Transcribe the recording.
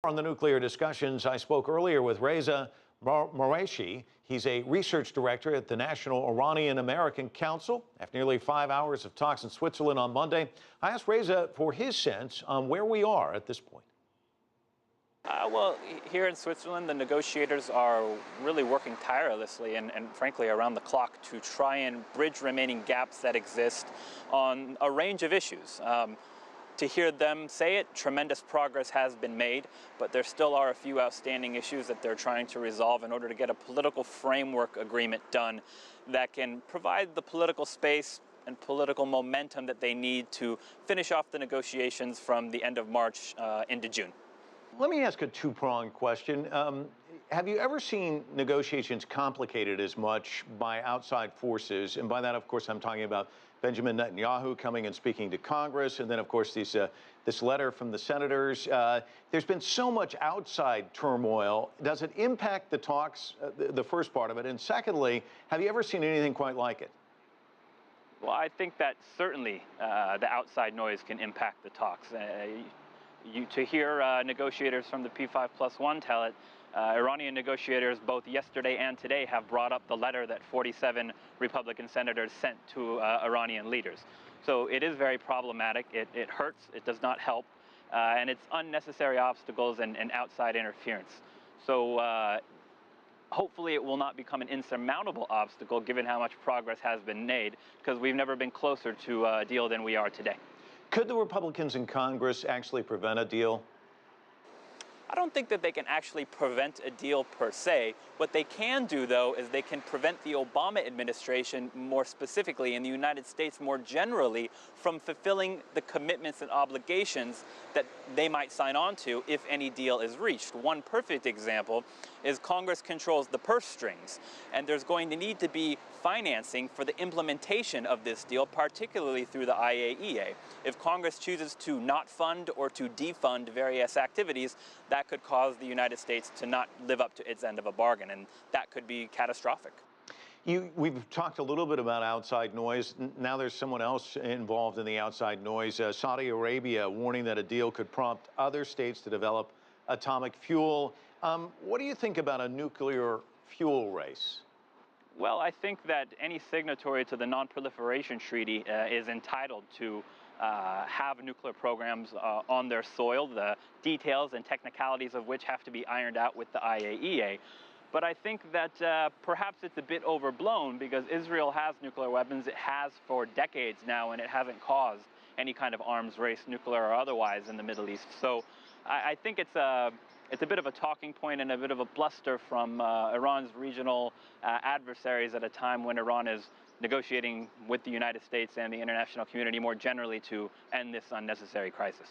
On the nuclear discussions, I spoke earlier with Reza Marashi. He's a research director at the National Iranian American Council. After nearly 5 hours of talks in Switzerland on Monday, I asked Reza for his sense on where we are at this point. Well, here in Switzerland, the negotiators are really working tirelessly and frankly around the clock to try and bridge remaining gaps that exist on a range of issues. To hear them say it, tremendous progress has been made, but there still are a few outstanding issues that they're trying to resolve in order to get a political framework agreement done that can provide the political space and political momentum that they need to finish off the negotiations from the end of March into June. Let me ask a two-pronged question. Have you ever seen negotiations complicated as much by outside forces? And by that, of course, I'm talking about Benjamin Netanyahu coming and speaking to Congress, and then, of course, this letter from the senators. There's been so much outside turmoil. Does it impact the talks, the first part of it? And secondly, have you ever seen anything quite like it? Well, I think that certainly the outside noise can impact the talks. To hear negotiators from the P5+1 tell it, Iranian negotiators both yesterday and today have brought up the letter that 47 Republican senators sent to Iranian leaders. So it is very problematic. It hurts. It does not help. And it's unnecessary obstacles and outside interference. So hopefully it will not become an insurmountable obstacle given how much progress has been made, because we've never been closer to a deal than we are today. Could the Republicans in Congress actually prevent a deal? I don't think that they can actually prevent a deal per se. What they can do, though, is they can prevent the Obama administration, more specifically, in the United States more generally, from fulfilling the commitments and obligations that they might sign on to if any deal is reached. One perfect example is Congress controls the purse strings, and there's going to need to be financing for the implementation of this deal, particularly through the IAEA. If Congress chooses to not fund or to defund various activities, that could cause the United States to not live up to its end of a bargain, and that could be catastrophic. We've talked a little bit about outside noise. Now there's someone else involved in the outside noise. Saudi Arabia warning that a deal could prompt other states to develop atomic fuel. What do you think about a nuclear fuel race? Well, I think that any signatory to the Non-Proliferation Treaty is entitled to have nuclear programs on their soil, the details and technicalities of which have to be ironed out with the IAEA. But I think that perhaps it's a bit overblown, because Israel has nuclear weapons. It has for decades now, and it hasn't caused any kind of arms race, nuclear or otherwise, in the Middle East. So I think it's a bit of a talking point and a bit of a bluster from Iran's regional adversaries at a time when Iran is negotiating with the United States and the international community more generally to end this unnecessary crisis.